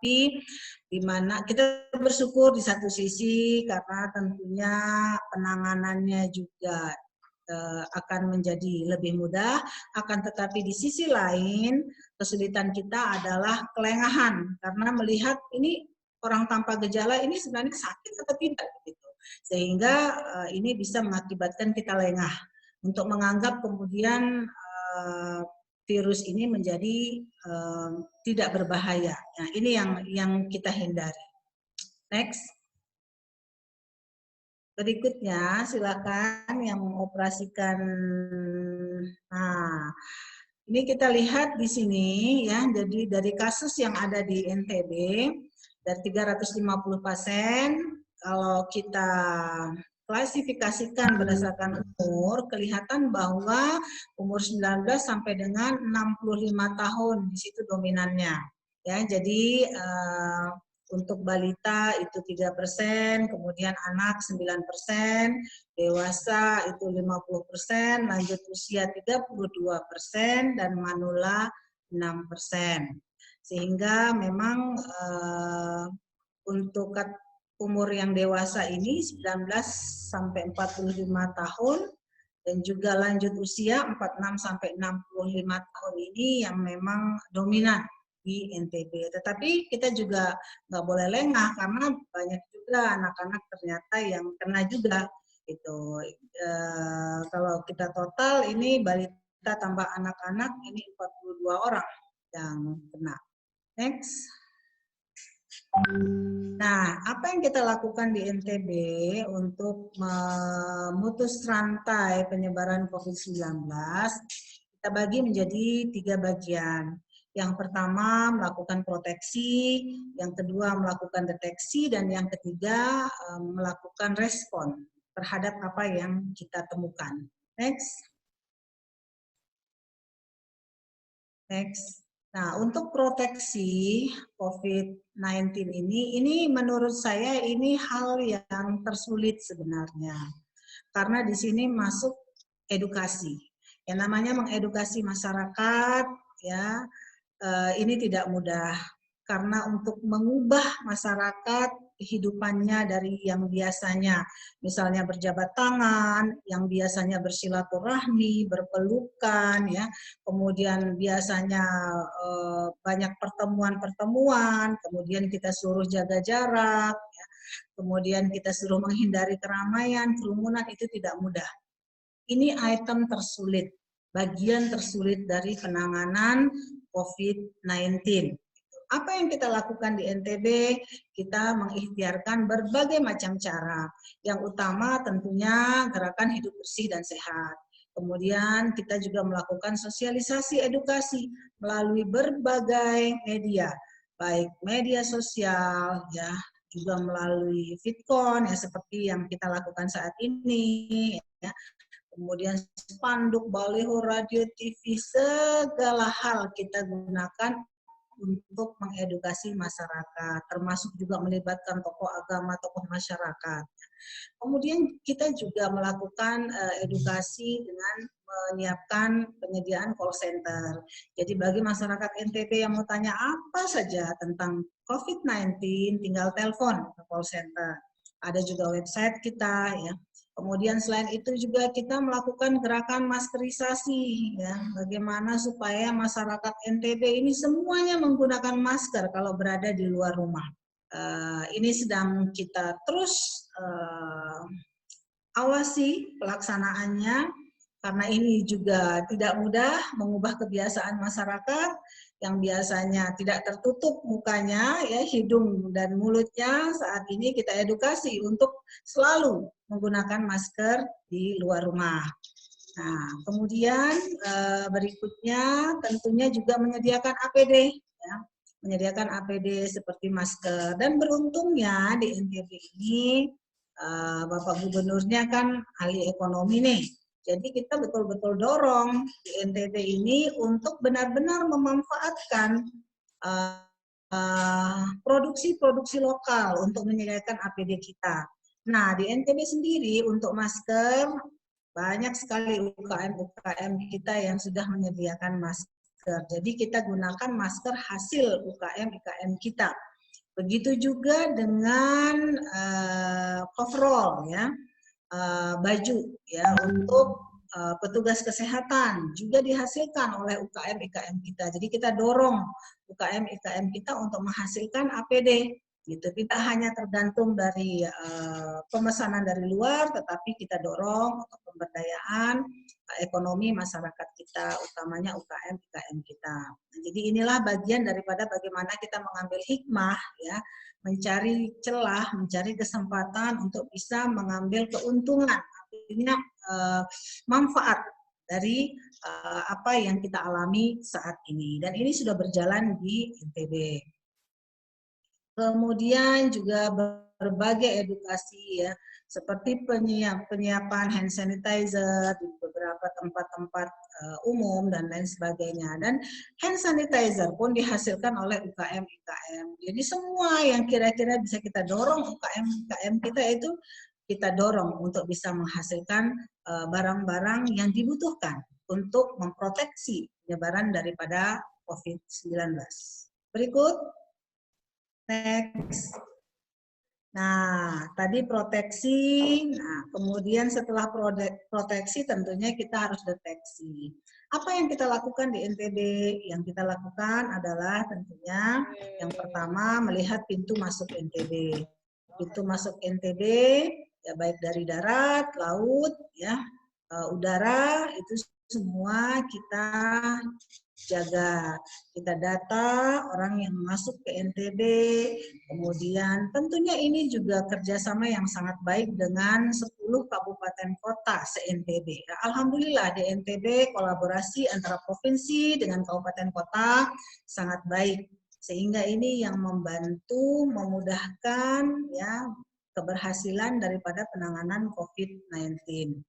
Tapi di mana kita bersyukur di satu sisi karena tentunya penanganannya juga akan menjadi lebih mudah, akan tetapi di sisi lain kesulitan kita adalah kelengahan karena melihat ini orang tanpa gejala ini sebenarnya sakit atau tidak gitu. Sehingga ini bisa mengakibatkan kita lengah untuk menganggap kemudian virus ini menjadi tidak berbahaya. Nah, ini yang kita hindari. Next. Berikutnya, silakan yang mengoperasikan. Nah, ini kita lihat di sini ya. Jadi dari kasus yang ada di NTB dari 350 pasien, kalau kita klasifikasikan berdasarkan umur, kelihatan bahwa umur 19 sampai dengan 65 tahun di situ dominannya. Ya, jadi untuk balita itu 3%, kemudian anak 9%, dewasa itu 50%, lanjut usia 32%, dan manula 6%. Sehingga memang untuk umur yang dewasa ini 19 sampai 45 tahun, dan juga lanjut usia 46 sampai 65 tahun ini yang memang dominan di NTB. Tetapi kita juga nggak boleh lengah karena banyak juga anak-anak ternyata yang kena juga. Itu kalau kita total ini balita tambah anak-anak ini 42 orang yang kena. Next. Nah, apa yang kita lakukan di NTB untuk memutus rantai penyebaran COVID-19? Kita bagi menjadi 3 bagian. Yang pertama melakukan proteksi, yang kedua melakukan deteksi, dan yang ketiga melakukan respon terhadap apa yang kita temukan. Next. Next. Nah, untuk proteksi COVID-19 ini menurut saya ini hal yang tersulit sebenarnya. Karena di sini masuk edukasi. Yang namanya mengedukasi masyarakat, ya, ini tidak mudah. Karena untuk mengubah masyarakat kehidupannya dari yang biasanya, misalnya berjabat tangan, yang biasanya bersilaturahmi, berpelukan, ya, kemudian biasanya banyak pertemuan-pertemuan, kemudian kita suruh jaga jarak, ya, kemudian kita suruh menghindari keramaian, kerumunan, itu tidak mudah. Ini item tersulit, bagian tersulit dari penanganan COVID-19. Apa yang kita lakukan di NTB? Kita mengikhtiarkan berbagai macam cara. Yang utama tentunya gerakan hidup bersih dan sehat. Kemudian kita juga melakukan sosialisasi edukasi melalui berbagai media, baik media sosial, ya, juga melalui VidCon, ya, seperti yang kita lakukan saat ini, ya. Kemudian spanduk, baliho, radio, TV, segala hal kita gunakan untuk mengedukasi masyarakat, termasuk juga melibatkan tokoh agama, tokoh masyarakat. Kemudian kita juga melakukan edukasi dengan menyiapkan penyediaan call center. Jadi bagi masyarakat NTB yang mau tanya apa saja tentang COVID-19, tinggal telepon ke call center. Ada juga website kita, ya. Kemudian selain itu juga kita melakukan gerakan maskerisasi, ya, bagaimana supaya masyarakat NTB ini semuanya menggunakan masker kalau berada di luar rumah. Ini sedang kita terus awasi pelaksanaannya, karena ini juga tidak mudah mengubah kebiasaan masyarakat yang biasanya tidak tertutup mukanya, ya, hidung dan mulutnya. Saat ini kita edukasi untuk selalu menggunakan masker di luar rumah. Nah, kemudian berikutnya tentunya juga menyediakan APD, ya, menyediakan APD seperti masker. Dan beruntungnya di NTB ini Bapak Gubernurnya kan ahli ekonomi nih. Jadi kita betul-betul dorong di NTB ini untuk benar-benar memanfaatkan produksi-produksi lokal untuk menyediakan APD kita. Nah, di NTB sendiri untuk masker banyak sekali UKM-UKM kita yang sudah menyediakan masker. Jadi kita gunakan masker hasil UKM-UKM kita. Begitu juga dengan coverall ya, baju ya untuk petugas kesehatan juga dihasilkan oleh UKM IKM kita. Jadi kita dorong UKM IKM kita untuk menghasilkan APD gitu. Tidak hanya tergantung dari pemesanan dari luar, tetapi kita dorong untuk pemberdayaan ekonomi masyarakat kita, utamanya UKM IKM kita. Nah, jadi inilah bagian daripada bagaimana kita mengambil hikmah ya, mencari celah, mencari kesempatan untuk bisa mengambil keuntungan, artinya manfaat dari apa yang kita alami saat ini. Dan ini sudah berjalan di NTB. Kemudian juga berbagai edukasi ya, seperti penyiapan hand sanitizer di beberapa tempat-tempat umum dan lain sebagainya. Dan hand sanitizer pun dihasilkan oleh UKM-IKM. Jadi semua yang kira-kira bisa kita dorong UKM-IKM kita itu kita dorong untuk bisa menghasilkan barang-barang yang dibutuhkan untuk memproteksi penyebaran daripada COVID-19. Berikut. Next. Nah, tadi proteksi. Nah, kemudian setelah proteksi tentunya kita harus deteksi. Apa yang kita lakukan di NTB? Yang kita lakukan adalah tentunya yang pertama melihat pintu masuk NTB. Pintu masuk NTB ya baik dari darat, laut, ya, udara itu semua kita jaga. Kita data orang yang masuk ke NTB, kemudian tentunya ini juga kerjasama yang sangat baik dengan 10 kabupaten kota se-NTB. Alhamdulillah di NTB kolaborasi antara provinsi dengan kabupaten kota sangat baik. Sehingga ini yang membantu, memudahkan ya keberhasilan daripada penanganan COVID-19.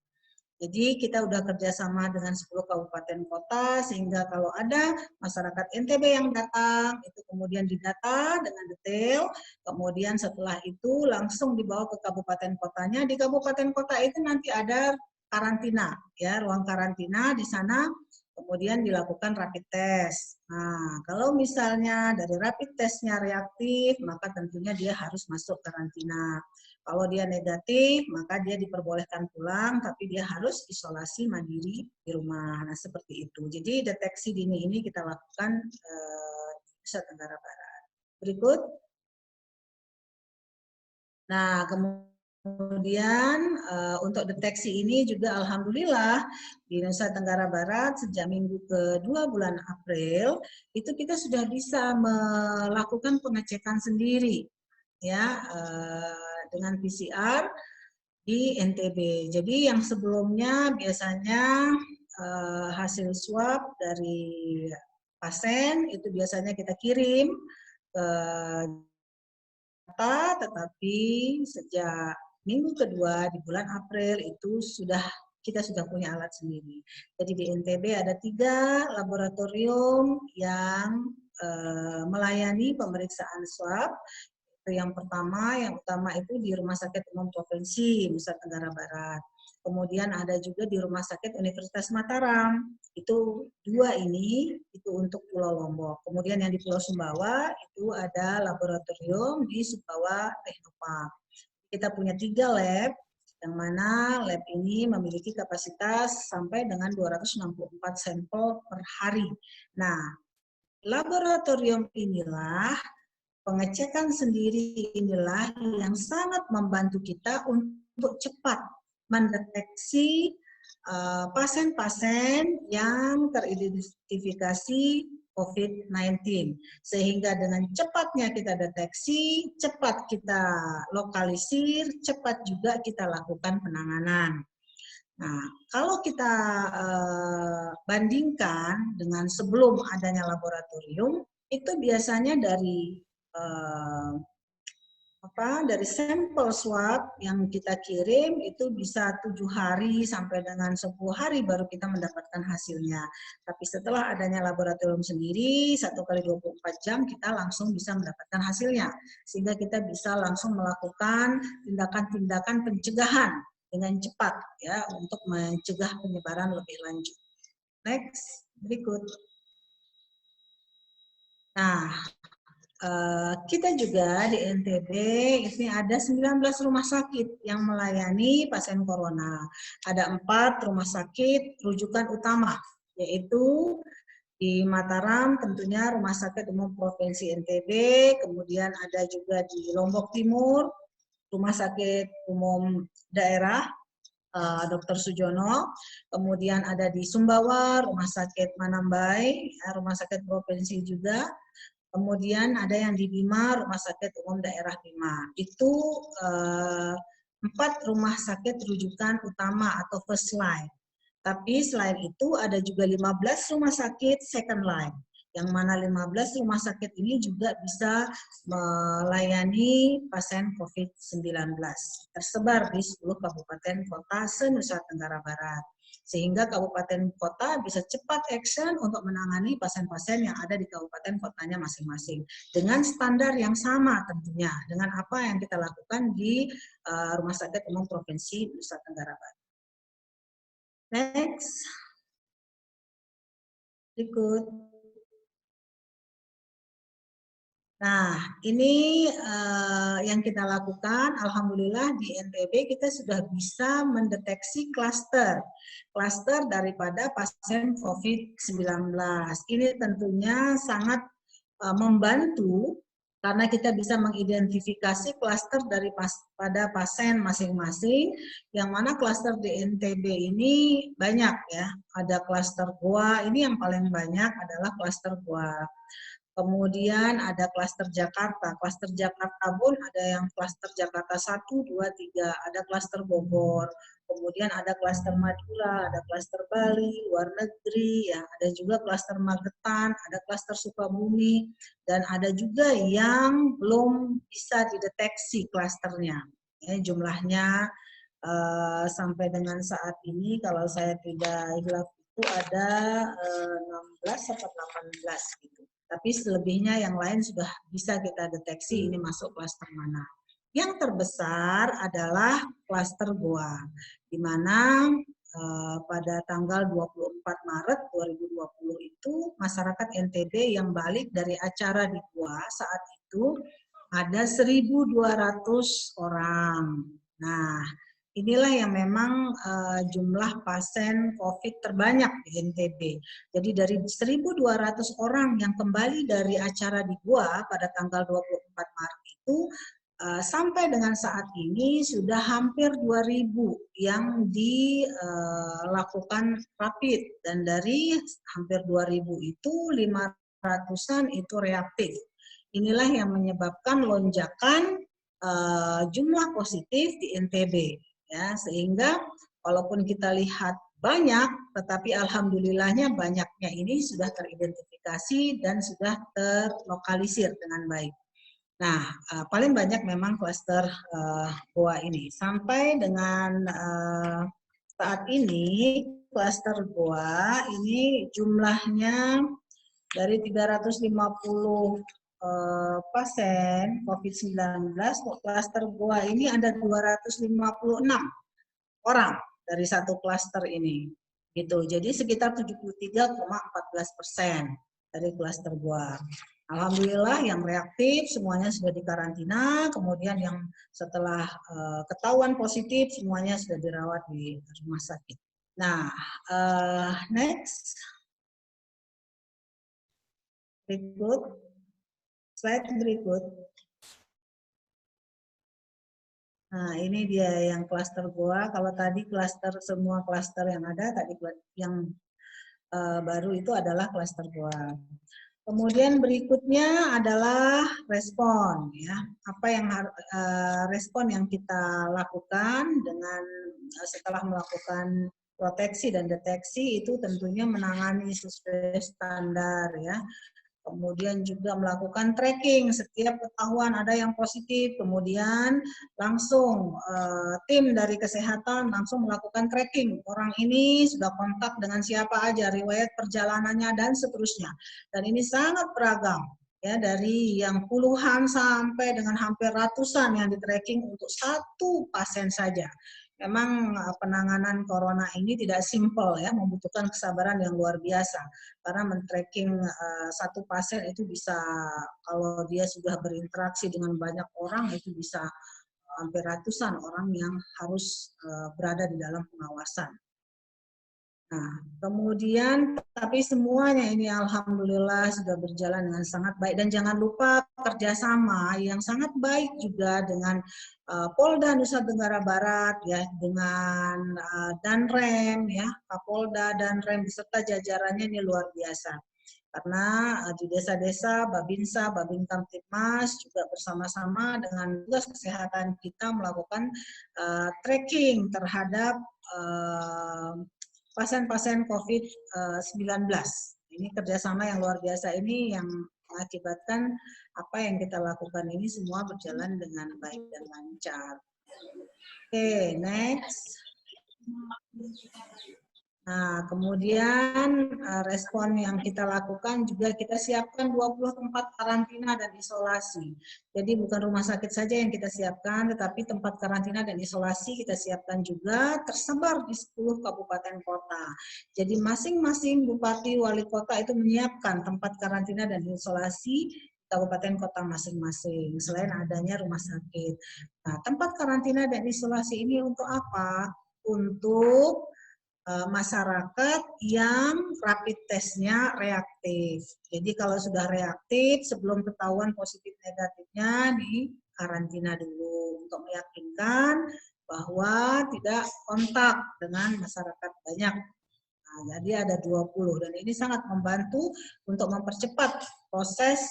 Jadi kita udah kerjasama dengan 10 kabupaten kota sehingga kalau ada masyarakat NTB yang datang itu kemudian didata dengan detail, kemudian setelah itu langsung dibawa ke kabupaten kotanya. Di kabupaten kota itu nanti ada karantina, ya ruang karantina di sana. Kemudian dilakukan rapid test. Nah, kalau misalnya dari rapid testnya reaktif, maka tentunya dia harus masuk karantina. Kalau dia negatif, maka dia diperbolehkan pulang, tapi dia harus isolasi mandiri di rumah. Nah, seperti itu. Jadi deteksi dini ini kita lakukan di Nusa Tenggara Barat. Berikut. Nah, kemudian untuk deteksi ini juga alhamdulillah di Nusa Tenggara Barat sejak minggu ke-2 bulan April itu kita sudah bisa melakukan pengecekan sendiri ya dengan PCR di NTB. Jadi yang sebelumnya biasanya hasil swab dari pasien itu biasanya kita kirim ke tetapi sejak minggu kedua di bulan April itu kita sudah punya alat sendiri. Jadi di NTB ada 3 laboratorium yang melayani pemeriksaan swab. Itu yang utama itu di Rumah Sakit Umum Provinsi Nusa Tenggara Barat. Kemudian ada juga di Rumah Sakit Universitas Mataram. Itu 2 ini itu untuk Pulau Lombok. Kemudian yang di Pulau Sumbawa itu ada laboratorium di Sumbawa Teknopark. Kita punya 3 lab, yang mana lab ini memiliki kapasitas sampai dengan 264 sampel per hari. Nah, laboratorium inilah, pengecekan sendiri inilah yang sangat membantu kita untuk cepat mendeteksi pasien-pasien yang teridentifikasi COVID-19. Sehingga dengan cepatnya kita deteksi, cepat kita lokalisir, cepat juga kita lakukan penanganan. Nah, kalau kita bandingkan dengan sebelum adanya laboratorium, itu biasanya dari sampel swab yang kita kirim itu bisa 7 hari sampai dengan 10 hari baru kita mendapatkan hasilnya. Tapi setelah adanya laboratorium sendiri, 1 kali 24 jam kita langsung bisa mendapatkan hasilnya. Sehingga kita bisa langsung melakukan tindakan-tindakan pencegahan dengan cepat ya untuk mencegah penyebaran lebih lanjut. Next, berikut. Nah, kita juga di NTB ini ada 19 rumah sakit yang melayani pasien corona. Ada 4 rumah sakit rujukan utama, yaitu di Mataram tentunya Rumah Sakit Umum Provinsi NTB, kemudian ada juga di Lombok Timur, Rumah Sakit Umum Daerah Dr. Sujono, kemudian ada di Sumbawa, Rumah Sakit Manambai, Rumah Sakit Provinsi juga, kemudian ada yang di Bima, Rumah Sakit Umum Daerah Bima. Itu 4 rumah sakit rujukan utama atau first line. Tapi selain itu ada juga 15 rumah sakit second line, yang mana 15 rumah sakit ini juga bisa melayani pasien COVID-19. Tersebar di 10 kabupaten kota se-Nusa Tenggara Barat. Sehingga kabupaten kota bisa cepat action untuk menangani pasien-pasien yang ada di kabupaten kotanya masing-masing. Dengan standar yang sama tentunya, dengan apa yang kita lakukan di Rumah Sakit Umum Provinsi Nusa Tenggara Barat. Next. Berikut. Nah, ini yang kita lakukan, alhamdulillah di NTB kita sudah bisa mendeteksi klaster daripada pasien COVID-19. Ini tentunya sangat membantu karena kita bisa mengidentifikasi klaster pada pasien masing-masing, yang mana klaster di NTB ini banyak ya. Ada klaster Goa, ini yang paling banyak adalah klaster Goa. Kemudian ada klaster Jakarta. Klaster Jakarta pun ada yang klaster Jakarta 1, 2, 3. Ada klaster Bogor. Kemudian ada klaster Madura, ada klaster Bali, luar negeri, ya. Ada juga klaster Magetan, ada klaster Sukabumi, dan ada juga yang belum bisa dideteksi klasternya. Ya, jumlahnya sampai dengan saat ini kalau saya tidak hilaf itu ada 16 atau 18 gitu. Tapi selebihnya yang lain sudah bisa kita deteksi ini masuk klaster mana. Yang terbesar adalah klaster Goa, di mana pada tanggal 24 Maret 2020 itu masyarakat NTB yang balik dari acara di Goa saat itu ada 1.200 orang. Nah, inilah yang memang jumlah pasien COVID terbanyak di NTB. Jadi dari 1.200 orang yang kembali dari acara di Goa pada tanggal 24 Maret itu, sampai dengan saat ini sudah hampir 2.000 yang dilakukan rapid. Dan dari hampir 2.000 itu 500-an itu reaktif. Inilah yang menyebabkan lonjakan jumlah positif di NTB. Ya, sehingga walaupun kita lihat banyak, tetapi alhamdulillahnya banyaknya ini sudah teridentifikasi dan sudah terlokalisir dengan baik. Nah, paling banyak memang klaster Goa ini. Sampai dengan saat ini, klaster Goa ini jumlahnya dari 350 pasien COVID-19, klaster Goa ini ada 256 orang dari satu klaster ini. Gitu. Jadi sekitar 73,14% dari klaster Goa. Alhamdulillah yang reaktif semuanya sudah dikarantina, kemudian yang setelah ketahuan positif semuanya sudah dirawat di rumah sakit. Nah, next. Berikut. Slide berikut. Nah, ini dia yang klaster Goa. Kalau tadi klaster, semua klaster yang ada, tadi yang baru itu adalah klaster Goa. Kemudian berikutnya adalah respon, ya. Apa yang respon yang kita lakukan dengan setelah melakukan proteksi dan deteksi itu tentunya menangani sesuai standar, ya. Kemudian juga melakukan tracking setiap ketahuan ada yang positif, kemudian langsung tim dari kesehatan langsung melakukan tracking. Orang ini sudah kontak dengan siapa aja, riwayat perjalanannya dan seterusnya. Dan ini sangat beragam, ya, dari yang puluhan sampai dengan hampir ratusan yang di tracking untuk satu pasien saja. memang penanganan corona ini tidak simpel ya, membutuhkan kesabaran yang luar biasa. Karena men-tracking satu pasien itu bisa, kalau dia sudah berinteraksi dengan banyak orang, itu bisa hampir ratusan orang yang harus berada di dalam pengawasan. Nah, kemudian tapi semuanya ini alhamdulillah sudah berjalan dengan sangat baik, dan jangan lupa kerjasama yang sangat baik juga dengan Polda Nusa Tenggara Barat ya, dengan Danrem ya, Kapolda, Danrem beserta jajarannya ini luar biasa. Karena di desa-desa Babinsa, Babin Kamtipmas juga bersama-sama dengan tugas kesehatan kita melakukan tracking terhadap pasien-pasien COVID-19. Ini kerjasama yang luar biasa ini yang mengakibatkan apa yang kita lakukan ini semua berjalan dengan baik dan lancar. Oke, next. Nah, kemudian respon yang kita lakukan juga kita siapkan 20 tempat karantina dan isolasi. Jadi bukan rumah sakit saja yang kita siapkan, tetapi tempat karantina dan isolasi kita siapkan juga tersebar di 10 kabupaten kota. Jadi masing-masing bupati wali kota itu menyiapkan tempat karantina dan isolasi kabupaten kota masing-masing, selain adanya rumah sakit. Nah, tempat karantina dan isolasi ini untuk apa? Untuk masyarakat yang rapid testnya reaktif. Jadi kalau sudah reaktif, sebelum ketahuan positif negatifnya di karantina dulu untuk meyakinkan bahwa tidak kontak dengan masyarakat banyak. Nah, jadi ada 20 dan ini sangat membantu untuk mempercepat proses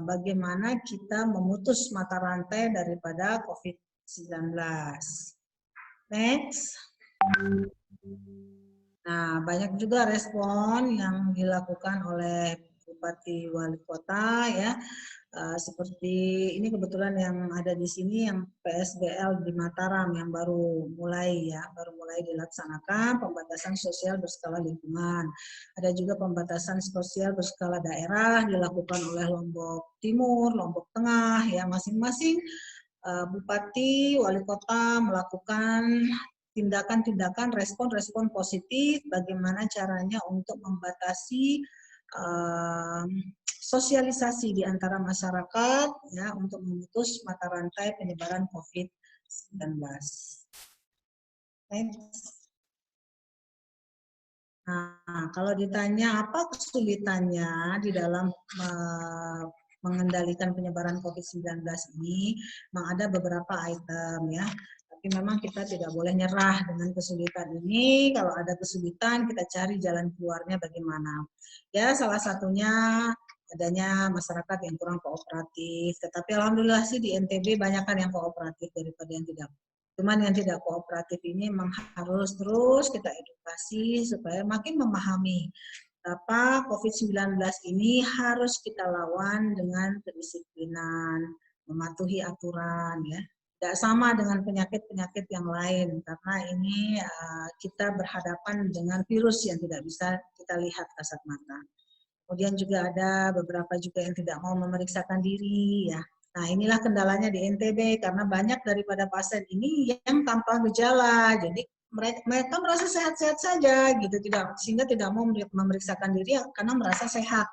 bagaimana kita memutus mata rantai daripada COVID-19. Next. Nah, banyak juga respon yang dilakukan oleh Bupati Wali Kota ya, seperti ini kebetulan yang ada di sini yang PSBL di Mataram yang baru mulai dilaksanakan pembatasan sosial berskala lingkungan. Ada juga pembatasan sosial berskala daerah dilakukan oleh Lombok Timur, Lombok Tengah ya, masing-masing Bupati, Wali Kota melakukan tindakan-tindakan respon-respon positif bagaimana caranya untuk membatasi sosialisasi di antara masyarakat ya untuk memutus mata rantai penyebaran COVID-19. Nah, kalau ditanya apa kesulitannya di dalam mengendalikan penyebaran COVID-19 ini, memang ada beberapa item ya. Tapi memang kita tidak boleh nyerah dengan kesulitan ini. Kalau ada kesulitan, kita cari jalan keluarnya bagaimana. Ya, salah satunya adanya masyarakat yang kurang kooperatif. Tetapi alhamdulillah sih di NTB banyakkan yang kooperatif daripada yang tidak. Cuman yang tidak kooperatif ini memang harus terus kita edukasi supaya makin memahami apa COVID-19 ini harus kita lawan dengan kedisiplinan, mematuhi aturan ya. Tidak sama dengan penyakit-penyakit yang lain karena ini kita berhadapan dengan virus yang tidak bisa kita lihat kasat mata. Kemudian juga ada beberapa juga yang tidak mau memeriksakan diri ya. Nah, inilah kendalanya di NTB karena banyak daripada pasien ini yang tanpa gejala. Jadi mereka merasa sehat-sehat saja gitu, sehingga tidak mau memeriksakan diri karena merasa sehat.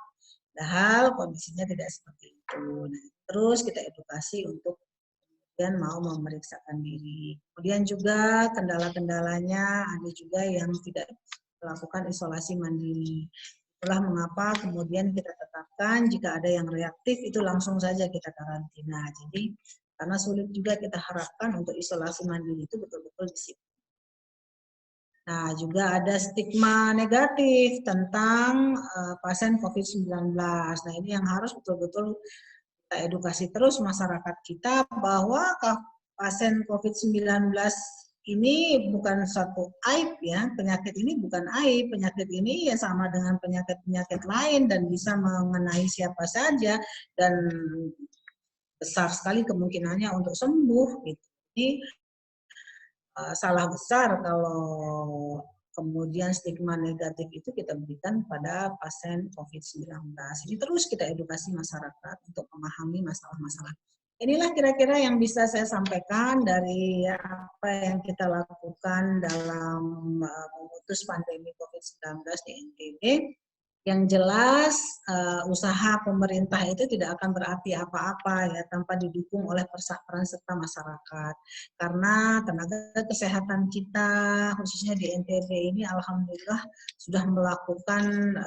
Padahal kondisinya tidak seperti itu. Nah, terus kita edukasi untuk kemudian mau memeriksakan diri. Kemudian juga kendala-kendalanya ada juga yang tidak melakukan isolasi mandiri. Itulah mengapa kemudian kita tetapkan jika ada yang reaktif itu langsung saja kita karantina. Jadi karena sulit juga kita harapkan untuk isolasi mandiri itu betul-betul disiplin. Nah, juga ada stigma negatif tentang pasien COVID-19. Nah, ini yang harus betul-betul kita edukasi terus masyarakat kita bahwa pasien COVID-19 ini bukan suatu aib ya, penyakit ini bukan aib, penyakit ini ya sama dengan penyakit-penyakit lain dan bisa mengenai siapa saja dan besar sekali kemungkinannya untuk sembuh gitu. Jadi salah besar kalau kemudian stigma negatif itu kita berikan pada pasien COVID-19. Jadi terus kita edukasi masyarakat untuk memahami masalah-masalah Inilah kira-kira yang bisa saya sampaikan dari apa yang kita lakukan dalam memutus pandemi COVID-19 di NTB. Yang jelas usaha pemerintah itu tidak akan berarti apa-apa ya tanpa didukung oleh peran serta masyarakat. Karena tenaga kesehatan kita khususnya di NTB ini alhamdulillah sudah melakukan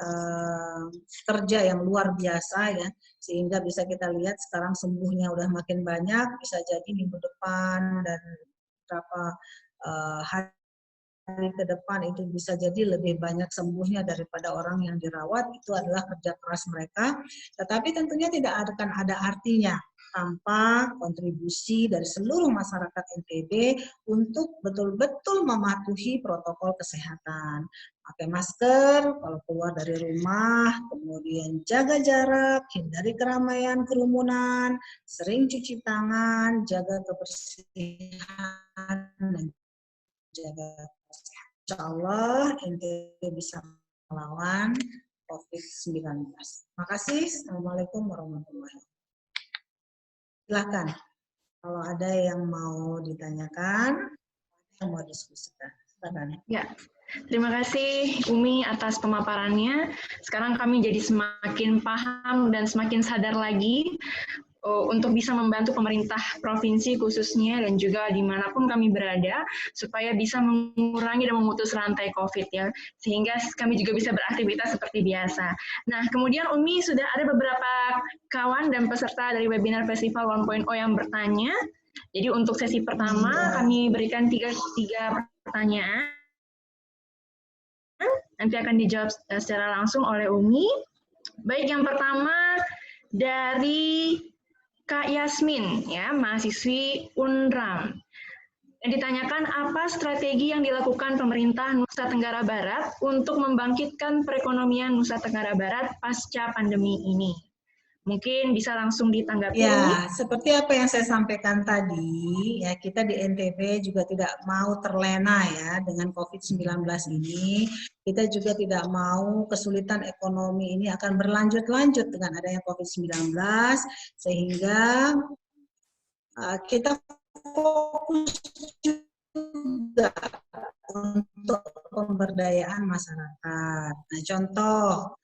kerja yang luar biasa ya, sehingga bisa kita lihat sekarang sembuhnya udah makin banyak, bisa jadi minggu depan dan beberapa hari ke depan itu bisa jadi lebih banyak sembuhnya daripada orang yang dirawat. Itu adalah kerja keras mereka, tetapi tentunya tidak akan ada artinya tanpa kontribusi dari seluruh masyarakat NTB untuk betul-betul mematuhi protokol kesehatan. Pakai masker kalau keluar dari rumah, kemudian jaga jarak, hindari keramaian, kerumunan, sering cuci tangan, jaga kebersihan, dan jaga kesehatan. Insya Allah NTB bisa melawan COVID-19. Terima kasih. Assalamualaikum warahmatullahi wabarakatuh. Silakan kalau ada yang mau ditanyakan, yang mau diskusikan. Silakan. Ya, terima kasih Umi atas pemaparannya. Sekarang kami jadi semakin paham dan semakin sadar lagi untuk bisa membantu pemerintah provinsi khususnya dan juga dimanapun kami berada supaya bisa mengurangi dan memutus rantai COVID ya, sehingga kami juga bisa beraktivitas seperti biasa. Nah, kemudian Umi sudah ada beberapa kawan dan peserta dari webinar Festival 1.0 yang bertanya. Jadi untuk sesi pertama kami berikan tiga pertanyaan. Nanti akan dijawab secara langsung oleh Umi. Baik, yang pertama dari Kak Yasmin, ya, mahasiswi UNRAM. Yang ditanyakan, apa strategi yang dilakukan pemerintah Nusa Tenggara Barat untuk membangkitkan perekonomian Nusa Tenggara Barat pasca pandemi ini? Mungkin bisa langsung ditanggapi. Ya, seperti apa yang saya sampaikan tadi, ya kita di NTB juga tidak mau terlena ya dengan COVID-19 ini. Kita juga tidak mau kesulitan ekonomi ini akan berlanjut-lanjut dengan adanya COVID-19, sehingga kita fokus juga untuk pemberdayaan masyarakat. Nah, contoh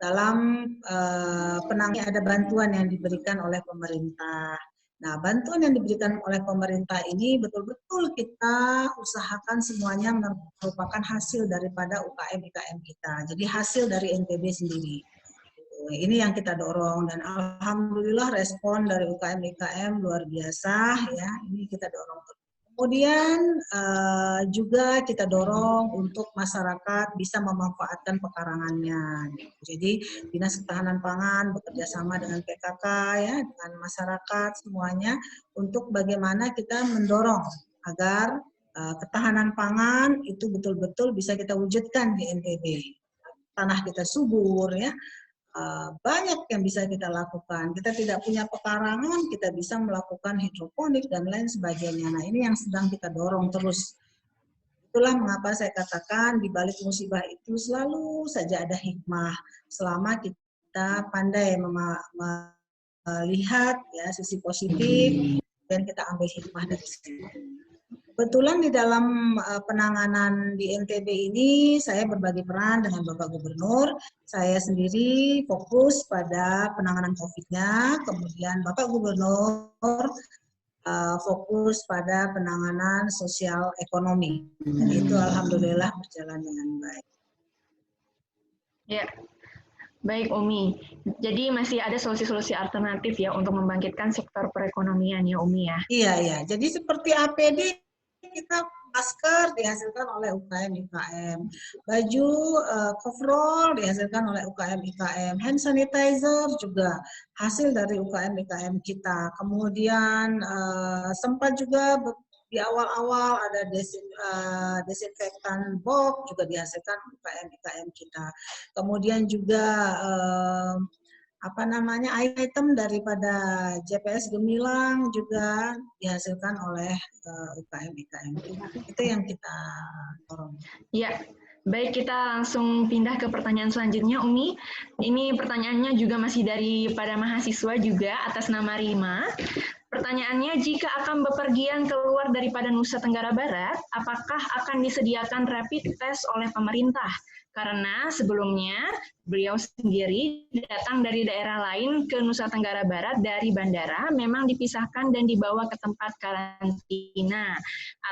dalam penanganan ada bantuan yang diberikan oleh pemerintah. Nah, bantuan yang diberikan oleh pemerintah ini betul-betul kita usahakan semuanya merupakan hasil daripada UKM-IKM kita. Jadi hasil dari NTB sendiri. Ini yang kita dorong dan alhamdulillah respon dari UKM-IKM luar biasa ya. Ini kita dorong. Kemudian juga kita dorong untuk masyarakat bisa memanfaatkan pekarangannya. Jadi Dinas Ketahanan Pangan bekerja sama dengan PKK ya, dengan masyarakat semuanya untuk bagaimana kita mendorong agar ketahanan pangan itu betul-betul bisa kita wujudkan di NTB. Tanah kita subur ya. Banyak yang bisa kita lakukan. Kita tidak punya pekarangan, kita bisa melakukan hidroponik dan lain sebagainya. Nah, ini yang sedang kita dorong terus. Itulah mengapa saya katakan di balik musibah itu selalu saja ada hikmah. Selama kita pandai melihat ya sisi positif dan kita ambil hikmah dari situ. Kebetulan di dalam penanganan di NTB ini saya berbagi peran dengan Bapak Gubernur. Saya sendiri fokus pada penanganan COVID-nya, kemudian Bapak Gubernur fokus pada penanganan sosial ekonomi. Dan itu alhamdulillah berjalan dengan baik. Ya, baik Umi. Jadi masih ada solusi-solusi alternatif ya untuk membangkitkan sektor perekonomian ya Umi ya? Iya, iya. Jadi seperti APD kita masker dihasilkan oleh UKM-IKM, baju coverall dihasilkan oleh UKM-IKM, hand sanitizer juga hasil dari UKM-IKM kita. Kemudian sempat juga di awal-awal ada desinfektan box juga dihasilkan UKM-IKM kita. Kemudian juga item daripada JPS Gemilang juga dihasilkan oleh UKM-IKM. Itu yang kita dorong. Ya, Baik, kita langsung pindah ke pertanyaan selanjutnya, Umi. Ini pertanyaannya juga masih daripada mahasiswa juga, atas nama Rima. Pertanyaannya, jika akan bepergian keluar daripada Nusa Tenggara Barat, apakah akan disediakan rapid test oleh pemerintah? Karena sebelumnya beliau sendiri datang dari daerah lain ke Nusa Tenggara Barat dari bandara, memang dipisahkan dan dibawa ke tempat karantina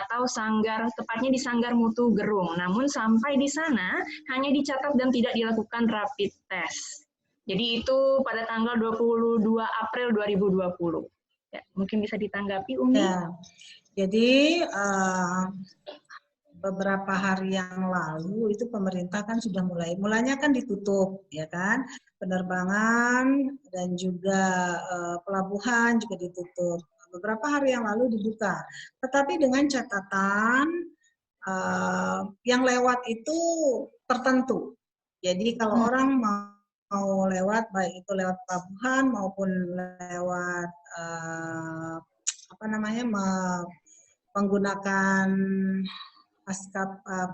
atau sanggar, tepatnya di Sanggar Mutu Gerung. Namun sampai di sana hanya dicatat dan tidak dilakukan rapid test. Jadi itu pada tanggal 22 April 2020. Ya, mungkin bisa ditanggapi, Umi. Ya, jadi beberapa hari yang lalu itu pemerintah kan sudah mulanya kan ditutup, ya kan, penerbangan dan juga pelabuhan juga ditutup. Beberapa hari yang lalu dibuka, tetapi dengan catatan yang lewat itu tertentu. Jadi kalau orang mau lewat, baik itu lewat pelabuhan maupun lewat menggunakan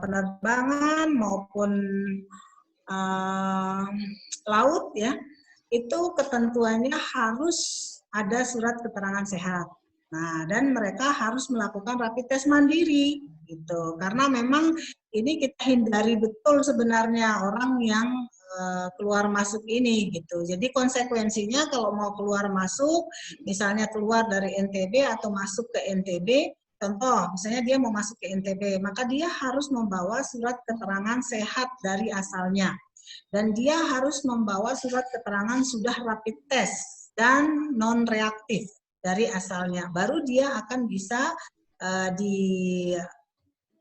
penerbangan maupun laut, ya, itu ketentuannya harus ada surat keterangan sehat. Nah, dan mereka harus melakukan rapid test mandiri, gitu. Karena memang ini kita hindari betul sebenarnya orang yang keluar masuk ini, gitu. Jadi konsekuensinya kalau mau keluar masuk, misalnya keluar dari NTB atau masuk ke NTB, contoh, misalnya dia mau masuk ke NTB, maka dia harus membawa surat keterangan sehat dari asalnya. Dan dia harus membawa surat keterangan sudah rapid test dan non-reaktif dari asalnya. Baru dia akan bisa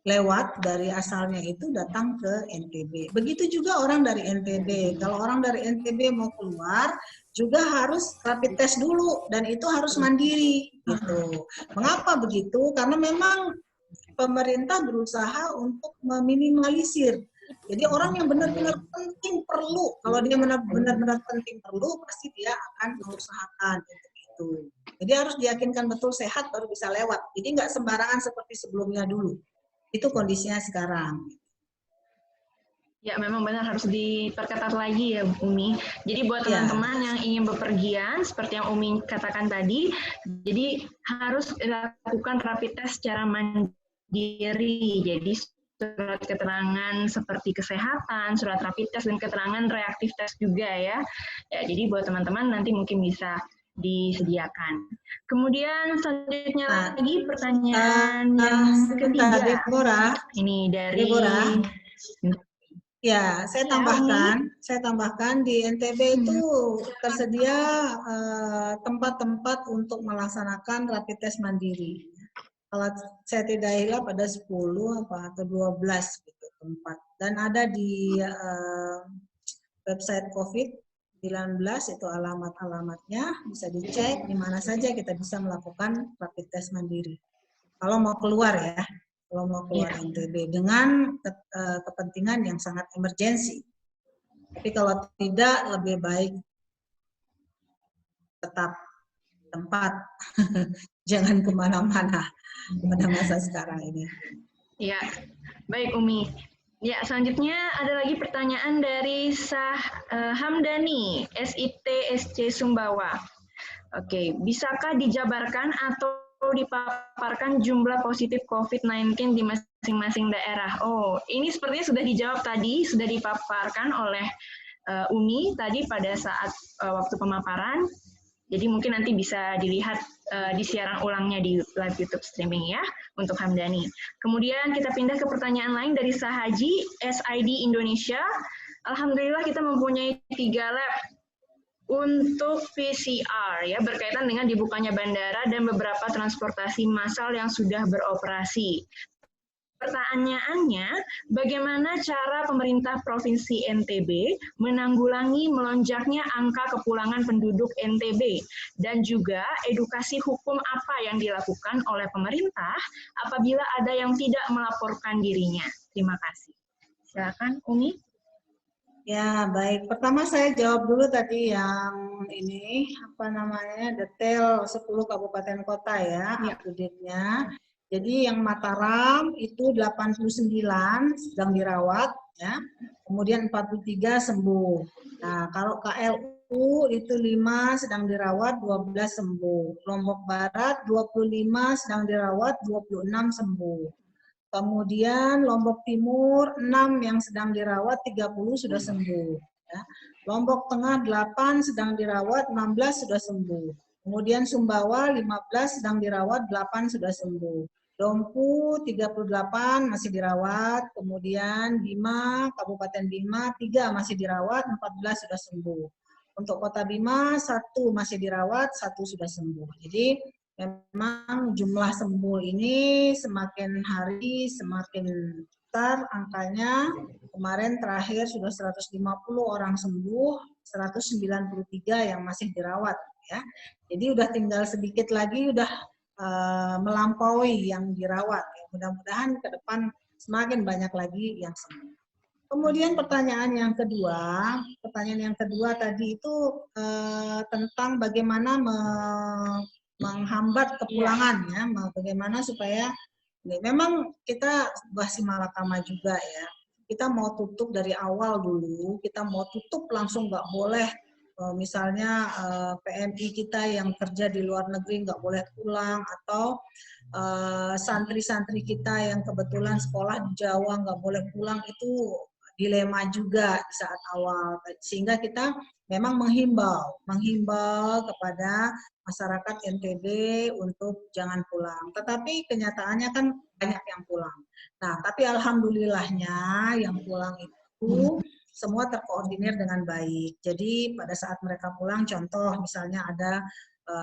lewat dari asalnya itu datang ke NTB. Begitu juga orang dari NTB. Kalau orang dari NTB mau keluar, juga harus rapid test dulu, dan itu harus mandiri, gitu. Mengapa begitu? Karena memang pemerintah berusaha untuk meminimalisir. Jadi orang yang benar-benar penting perlu, kalau dia benar-benar penting perlu, pasti dia akan mengusahakan untuk itu. Jadi harus diyakinkan betul sehat baru bisa lewat. Jadi nggak sembarangan seperti sebelumnya dulu. Itu kondisinya sekarang. Ya, memang benar harus diperketat lagi ya, Umi. Jadi buat teman-teman yang ingin bepergian, seperti yang Umi katakan tadi, jadi harus dilakukan rapid test secara mandiri. Jadi surat keterangan seperti kesehatan, surat rapid test, dan keterangan reaktif test juga ya. Ya, jadi buat teman-teman nanti mungkin bisa disediakan. Kemudian selanjutnya lagi pertanyaan yang ketiga. Deborah. Ini dari Deborah. Ya, saya tambahkan di NTB itu tersedia tempat-tempat untuk melaksanakan rapid test mandiri. Kalau saya tidak hilap ada 10 atau 12 gitu tempat. Dan ada di website COVID-19 itu alamat-alamatnya, bisa dicek di mana saja kita bisa melakukan rapid test mandiri. Kalau mau keluar ya. Kalau mau keluar NTB dengan kepentingan yang sangat emergensi. Tapi kalau tidak, lebih baik tetap tempat, jangan kemana-mana pada masa sekarang ini. Ya, baik Umi. Ya, selanjutnya ada lagi pertanyaan dari Hamdani, SIT SC Sumbawa. Oke, bisakah dijabarkan atau dipaparkan jumlah positif COVID-19 di masing-masing daerah? Oh, ini sepertinya sudah dijawab tadi, sudah dipaparkan oleh Umi tadi pada saat waktu pemaparan. Jadi mungkin nanti bisa dilihat di siaran ulangnya di live YouTube streaming ya, untuk Hamdani. Kemudian kita pindah ke pertanyaan lain dari Sahaji, SID Indonesia. Alhamdulillah kita mempunyai 3 lab untuk PCR ya, berkaitan dengan dibukanya bandara dan beberapa transportasi massal yang sudah beroperasi. Pertanyaannya, bagaimana cara pemerintah Provinsi NTB menanggulangi melonjaknya angka kepulangan penduduk NTB, dan juga edukasi hukum apa yang dilakukan oleh pemerintah apabila ada yang tidak melaporkan dirinya? Terima kasih. Silakan, Umi. Ya, baik. Pertama saya jawab dulu tadi yang ini, detail 10 kabupaten kota ya, up-to-date-nya. Jadi yang Mataram itu 89 sedang dirawat, ya. Kemudian 43 sembuh. Nah, kalau KLU itu 5 sedang dirawat, 12 sembuh. Lombok Barat 25 sedang dirawat, 26 sembuh. Kemudian Lombok Timur 6 yang sedang dirawat, 30 sudah sembuh. Ya. Lombok Tengah 8 sedang dirawat, 16 sudah sembuh. Kemudian Sumbawa 15 sedang dirawat, 8 sudah sembuh. Dompu 38 masih dirawat, kemudian Bima, Kabupaten Bima 3 masih dirawat, 14 sudah sembuh. Untuk Kota Bima 1 masih dirawat, 1 sudah sembuh. Jadi memang jumlah sembuh ini semakin hari semakin besar angkanya. Kemarin terakhir sudah 150 orang sembuh, 193 yang masih dirawat, ya. Jadi udah tinggal sedikit lagi udah melampaui yang dirawat. Ya, mudah-mudahan ke depan semakin banyak lagi yang sembuh. Kemudian pertanyaan yang kedua tadi itu tentang bagaimana menghambat kepulangan, ya, bagaimana supaya memang kita masih malakama juga, ya. Kita mau tutup dari awal dulu, kita mau tutup langsung nggak boleh. Misalnya PMI kita yang kerja di luar negeri nggak boleh pulang, atau santri-santri kita yang kebetulan sekolah di Jawa nggak boleh pulang, itu dilema juga di saat awal. Sehingga kita memang menghimbau kepada masyarakat NTB untuk jangan pulang. Tetapi kenyataannya kan banyak yang pulang. Nah, tapi alhamdulillahnya yang pulang itu semua terkoordinir dengan baik. Jadi pada saat mereka pulang, contoh misalnya ada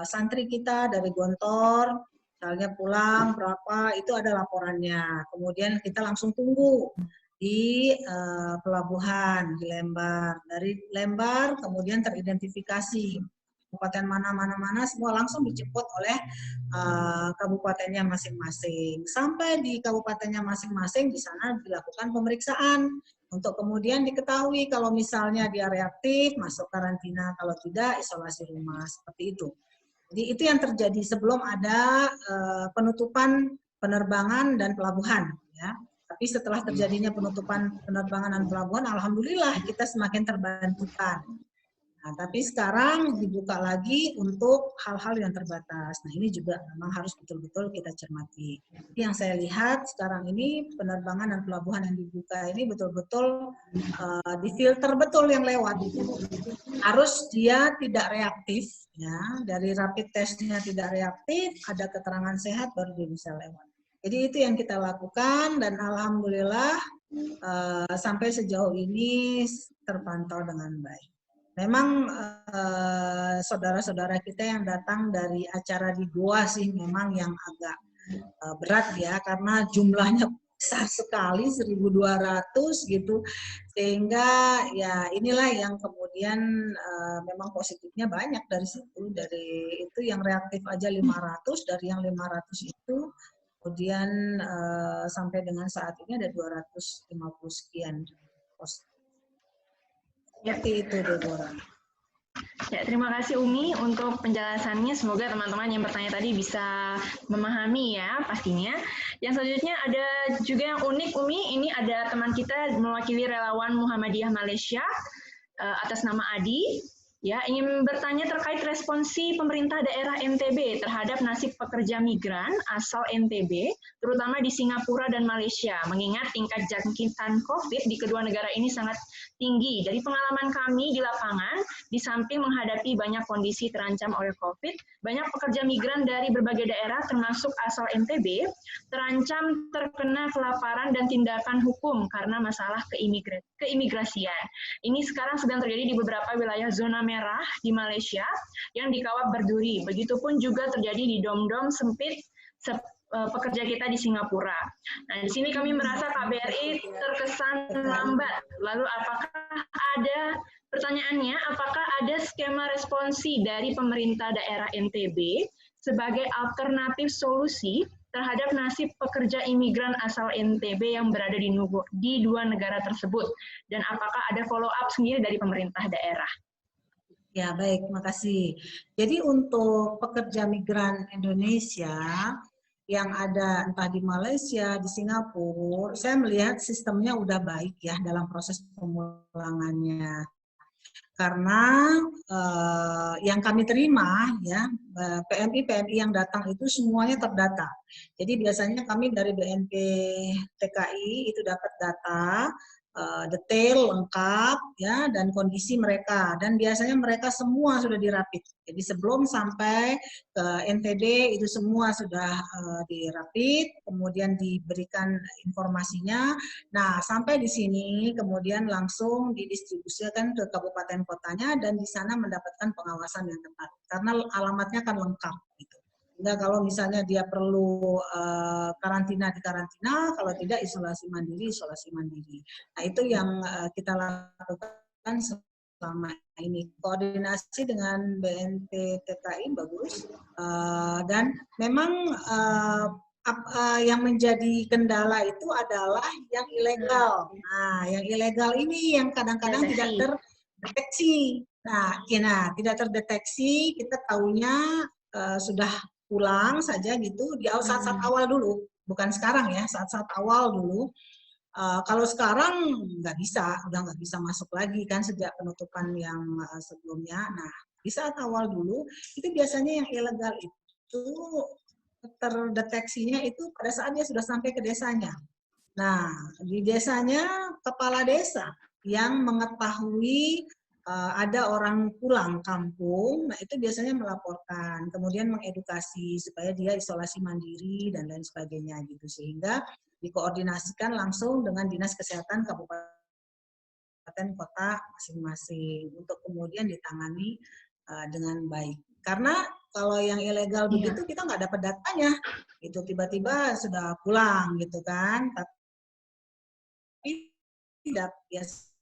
santri kita dari Gontor, misalnya pulang berapa, itu ada laporannya. Kemudian kita langsung tunggu di pelabuhan di Lembar. Dari Lembar kemudian teridentifikasi kabupaten mana semua langsung dijemput oleh kabupatennya masing-masing. Sampai di kabupatennya masing-masing, di sana dilakukan pemeriksaan untuk kemudian diketahui kalau misalnya dia reaktif, masuk karantina, kalau tidak isolasi rumah, seperti itu. Jadi itu yang terjadi sebelum ada penutupan penerbangan dan pelabuhan, ya. Tapi setelah terjadinya penutupan penerbangan dan pelabuhan, alhamdulillah kita semakin terbantukan. Nah, tapi sekarang dibuka lagi untuk hal-hal yang terbatas. Nah, ini juga memang harus betul-betul kita cermati. Yang saya lihat sekarang ini penerbangan dan pelabuhan yang dibuka ini betul-betul difilter betul yang lewat. Harus dia tidak reaktif, ya. Dari rapid testnya tidak reaktif, ada keterangan sehat baru dia bisa lewat. Jadi itu yang kita lakukan dan alhamdulillah sampai sejauh ini terpantau dengan baik. Memang saudara-saudara kita yang datang dari acara di Goa sih memang yang agak berat, ya, karena jumlahnya besar sekali, 1.200 gitu, sehingga ya inilah yang kemudian memang positifnya banyak dari situ. Dari itu yang reaktif aja 500, dari yang 500 itu kemudian sampai dengan saat ini ada 250 sekian positif. Seperti itu, Deborah. Ya, terima kasih Umi untuk penjelasannya. Semoga teman-teman yang bertanya tadi bisa memahami, ya, pastinya. Yang selanjutnya ada juga yang unik, Umi. Ini ada teman kita mewakili relawan Muhammadiyah Malaysia atas nama Adi. Ya, ingin bertanya terkait responsi pemerintah daerah NTB terhadap nasib pekerja migran asal NTB, terutama di Singapura dan Malaysia, mengingat tingkat jangkitan COVID di kedua negara ini sangat tinggi. Dari pengalaman kami di lapangan, di samping menghadapi banyak kondisi terancam oleh COVID, banyak pekerja migran dari berbagai daerah, termasuk asal NTB, terancam terkena kelaparan dan tindakan hukum karena masalah keimigrasian. Ini sekarang sedang terjadi di beberapa wilayah zona merah di Malaysia yang dikawal berduri. Begitupun juga terjadi di dom-dom sempit pekerja kita di Singapura. Nah, di sini kami merasa KBRI terkesan lambat. Lalu pertanyaannya, apakah ada skema responsi dari pemerintah daerah NTB sebagai alternatif solusi terhadap nasib pekerja imigran asal NTB yang berada di dua negara tersebut? Dan apakah ada follow-up sendiri dari pemerintah daerah? Ya, baik, makasih. Jadi untuk pekerja migran Indonesia yang ada entah di Malaysia, di Singapura, saya melihat sistemnya udah baik ya dalam proses pemulangannya. Karena yang kami terima ya PMI yang datang itu semuanya terdata. Jadi biasanya kami dari BNP TKI itu dapat data detail lengkap ya dan kondisi mereka, dan biasanya mereka semua sudah dirapit. Jadi sebelum sampai ke NTB itu semua sudah dirapit, kemudian diberikan informasinya. Nah, sampai di sini kemudian langsung didistribusikan ke kabupaten kotanya dan di sana mendapatkan pengawasan yang ketat karena alamatnya kan lengkap gitu. Sehingga kalau misalnya dia perlu karantina di karantina, kalau tidak isolasi mandiri. Nah, itu yang kita lakukan selama ini. Koordinasi dengan BNP TKI bagus, dan memang yang menjadi kendala itu adalah yang ilegal. Nah, yang ilegal ini yang kadang-kadang tidak terdeteksi. Nah, tidak terdeteksi, kita tahunya sudah pulang saja gitu di saat-saat awal dulu, bukan sekarang ya, saat-saat awal dulu. Kalau sekarang udah nggak bisa masuk lagi kan sejak penutupan yang sebelumnya. Nah, di saat awal dulu itu biasanya yang ilegal itu terdeteksinya itu pada saat dia sudah sampai ke desanya. Nah, di desanya kepala desa yang mengetahui ada orang pulang kampung, nah itu biasanya melaporkan, kemudian mengedukasi supaya dia isolasi mandiri dan lain sebagainya gitu, sehingga dikoordinasikan langsung dengan Dinas Kesehatan Kabupaten Kota masing-masing untuk kemudian ditangani dengan baik. Karena kalau yang ilegal begitu kita nggak dapat datanya, itu tiba-tiba sudah pulang gitu kan, tapi tidak biasanya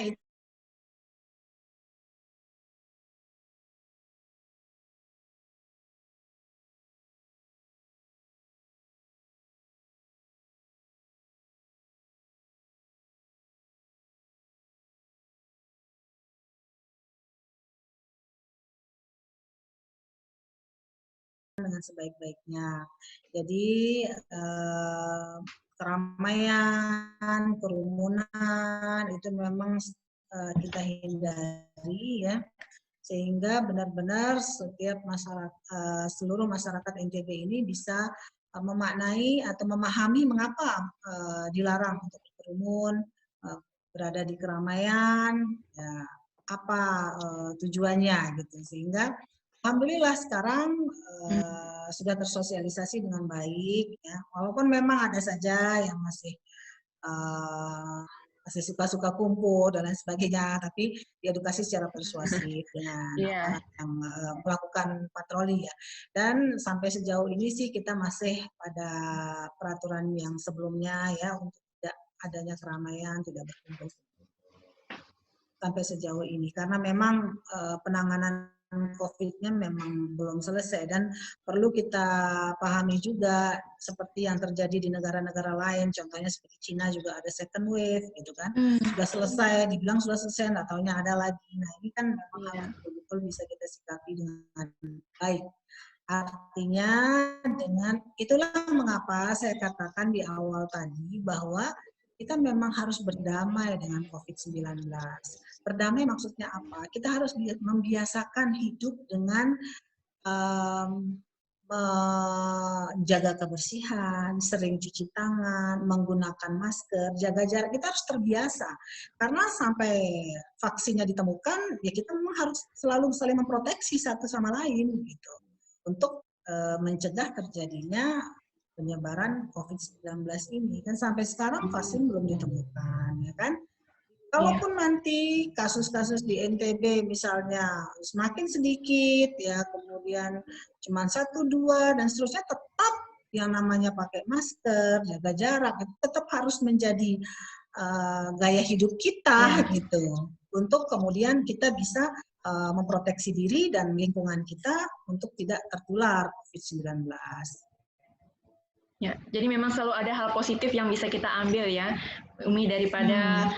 itu dengan sebaik-baiknya. Jadi keramaian, kerumunan itu memang kita hindari ya, sehingga benar-benar setiap seluruh masyarakat NTB ini bisa memaknai atau memahami mengapa dilarang untuk berkerumun, berada di keramaian, ya, apa tujuannya gitu, sehingga alhamdulillah sekarang sudah tersosialisasi dengan baik ya, walaupun memang ada saja yang masih suka-suka kumpul dan lain sebagainya, tapi diedukasi secara persuasif dengan aparat yang melakukan patroli ya. Dan sampai sejauh ini sih kita masih pada peraturan yang sebelumnya ya, untuk tidak adanya keramaian, tidak berkumpul sampai sejauh ini, karena memang penanganan COVID-nya memang belum selesai, dan perlu kita pahami juga seperti yang terjadi di negara-negara lain, contohnya seperti Cina juga ada second wave gitu kan, sudah selesai, dibilang sudah selesai, nggak taunya ada lagi. Nah, ini kan memang harus betul-betul bisa kita sikapi dengan baik. Artinya dengan itulah mengapa saya katakan di awal tadi bahwa kita memang harus berdamai dengan COVID-19. Berdamai maksudnya apa? Kita harus membiasakan hidup dengan menjaga kebersihan, sering cuci tangan, menggunakan masker, jaga jarak. Kita harus terbiasa. Karena sampai vaksinnya ditemukan, ya kita memang harus selalu saling memproteksi satu sama lain gitu, untuk mencegah terjadinya penyebaran COVID-19 ini. Dan sampai sekarang vaksin belum ditemukan, ya kan? Kalaupun nanti kasus-kasus di NTB misalnya semakin sedikit ya, kemudian cuma 1-2 dan seterusnya, tetap yang namanya pakai masker, jaga jarak, tetap harus menjadi gaya hidup kita gitu, untuk kemudian kita bisa memproteksi diri dan lingkungan kita untuk tidak tertular COVID-19. Ya, jadi memang selalu ada hal positif yang bisa kita ambil ya, Umi, daripada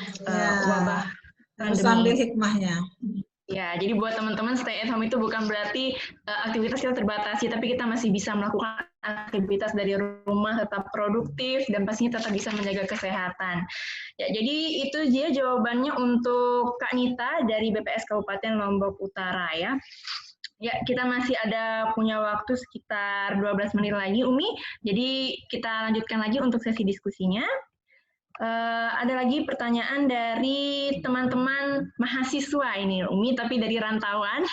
wabah pandemi. Harus ambil hikmahnya. Ya, jadi buat teman-teman stay at home itu bukan berarti aktivitas kita terbatasi, tapi kita masih bisa melakukan aktivitas dari rumah, tetap produktif, dan pastinya tetap bisa menjaga kesehatan. Ya, jadi itu dia jawabannya untuk Kak Nita dari BPS Kabupaten Lombok Utara ya. Ya, kita masih ada punya waktu sekitar 12 menit lagi, Umi. Jadi kita lanjutkan lagi untuk sesi diskusinya. Ada lagi pertanyaan dari teman-teman mahasiswa ini, Umi, tapi dari rantauan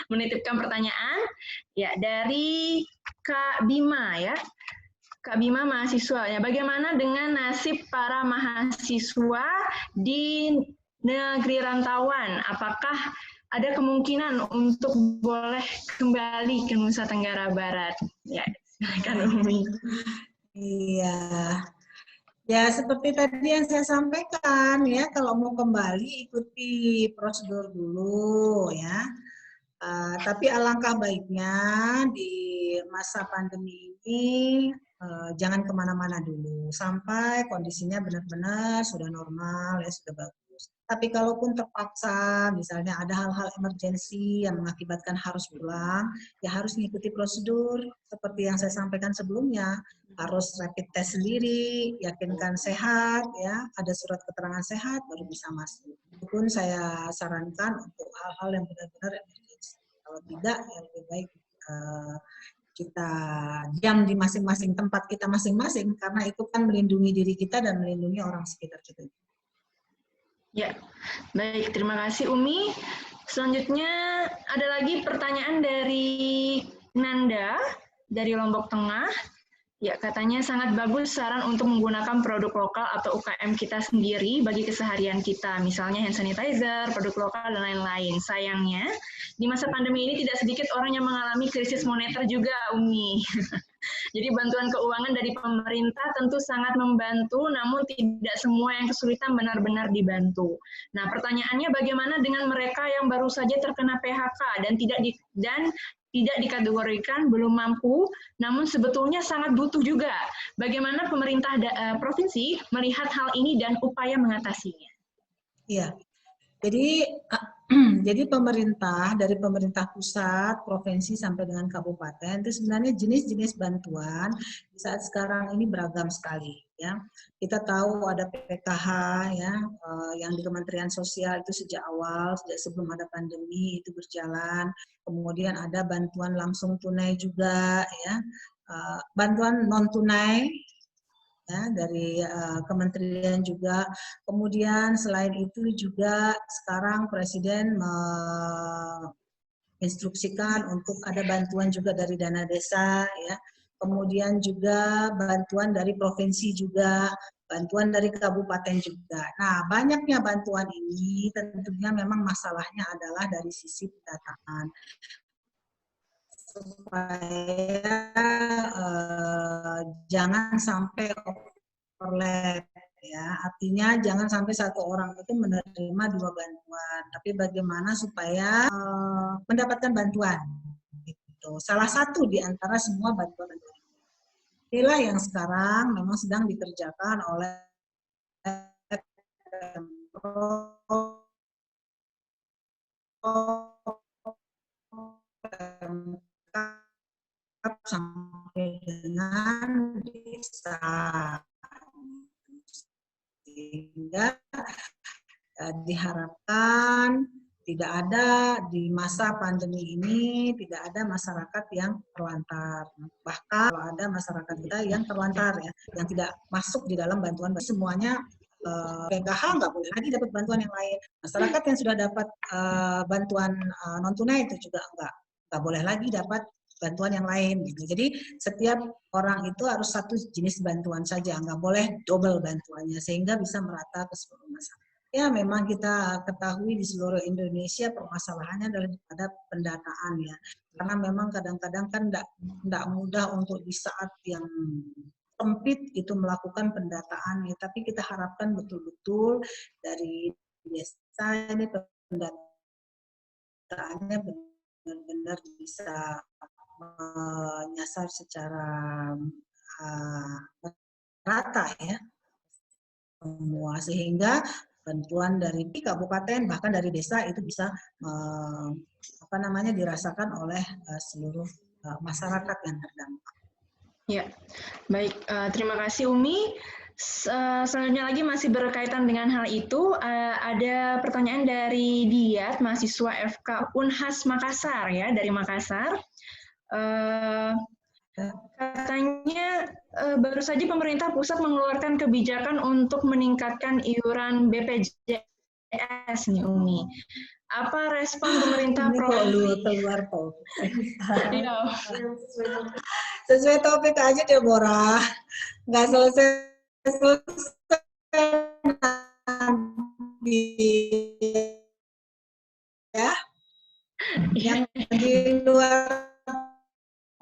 menitipkan pertanyaan. Ya, dari Kak Bima ya. Kak Bima mahasiswa ya. Bagaimana dengan nasib para mahasiswa di negeri rantauan? Apakah ada kemungkinan untuk boleh kembali ke Nusa Tenggara Barat? Ya, silakan Umi. Iya. Ya, seperti tadi yang saya sampaikan ya, kalau mau kembali ikuti prosedur dulu ya. Tapi alangkah baiknya di masa pandemi ini jangan kemana-mana dulu sampai kondisinya benar-benar sudah normal ya, sudah bagus. Tapi kalaupun terpaksa, misalnya ada hal-hal emergensi yang mengakibatkan harus pulang, ya harus mengikuti prosedur seperti yang saya sampaikan sebelumnya. Harus rapid test sendiri, yakinkan sehat, ya ada surat keterangan sehat baru bisa masuk. Itu pun saya sarankan untuk hal-hal yang benar-benar emergensi. Kalau tidak, ya lebih baik kita diam di masing-masing tempat kita masing-masing, karena itu kan melindungi diri kita dan melindungi orang sekitar kita. Ya, baik. Terima kasih Umi. Selanjutnya ada lagi pertanyaan dari Nanda dari Lombok Tengah. Ya, katanya sangat bagus saran untuk menggunakan produk lokal atau UKM kita sendiri bagi keseharian kita, misalnya hand sanitizer, produk lokal, dan lain-lain. Sayangnya, di masa pandemi ini tidak sedikit orang yang mengalami krisis moneter juga, Umi. Jadi bantuan keuangan dari pemerintah tentu sangat membantu, namun tidak semua yang kesulitan benar-benar dibantu. Nah, pertanyaannya bagaimana dengan mereka yang baru saja terkena PHK dan tidak dikategorikan belum mampu, namun sebetulnya sangat butuh juga. Bagaimana pemerintah provinsi melihat hal ini dan upaya mengatasinya? Iya, jadi pemerintah, dari pemerintah pusat, provinsi sampai dengan kabupaten, itu sebenarnya jenis-jenis bantuan di saat sekarang ini beragam sekali. Ya, kita tahu ada PPKH ya, yang di Kementerian Sosial itu sejak awal, sejak sebelum ada pandemi itu berjalan. Kemudian ada bantuan langsung tunai juga, ya, bantuan non tunai ya, dari kementerian juga. Kemudian selain itu juga sekarang Presiden menginstruksikan untuk ada bantuan juga dari dana desa ya. Kemudian juga bantuan dari provinsi juga, bantuan dari kabupaten juga. Nah, banyaknya bantuan ini tentunya memang masalahnya adalah dari sisi pendataan. Supaya jangan sampai overlap ya, artinya jangan sampai satu orang itu menerima dua bantuan, tapi bagaimana supaya mendapatkan bantuan gitu. Salah satu di antara semua bantuan inilah yang sekarang memang sedang dikerjakan oleh sampai dengan desa, sehingga diharapkan tidak ada di masa pandemi ini, tidak ada masyarakat yang terlantar. Bahkan kalau ada masyarakat kita yang terlantar ya, yang tidak masuk di dalam bantuan, semuanya PKH nggak boleh lagi dapat bantuan yang lain. Masyarakat yang sudah dapat bantuan non tunai itu juga nggak boleh lagi dapat bantuan yang lain gitu. Jadi setiap orang itu harus satu jenis bantuan saja, nggak boleh double bantuannya, sehingga bisa merata ke seluruh masyarakat. Ya, memang kita ketahui di seluruh Indonesia permasalahannya adalah pada pendanaan ya. Karena memang kadang-kadang kan tidak mudah untuk di saat yang sempit itu melakukan pendataan ya. Tapi kita harapkan betul-betul dari desa ini pendataannya benar-benar bisa menyasar secara rata ya semua, sehingga bantuan dari kabupaten bahkan dari desa itu bisa dirasakan oleh seluruh masyarakat yang terdampak. Ya, baik. Terima kasih Umi. Selanjutnya lagi masih berkaitan dengan hal itu, ada pertanyaan dari Diat, mahasiswa FK Unhas Makassar ya, dari Makassar. Katanya baru saja pemerintah pusat mengeluarkan kebijakan untuk meningkatkan iuran BPJS nih Umi. Apa respon pemerintah provinsi? Keluar Iya. Sesuai topik aja Deborah, nggak selesai ya. Yang di luar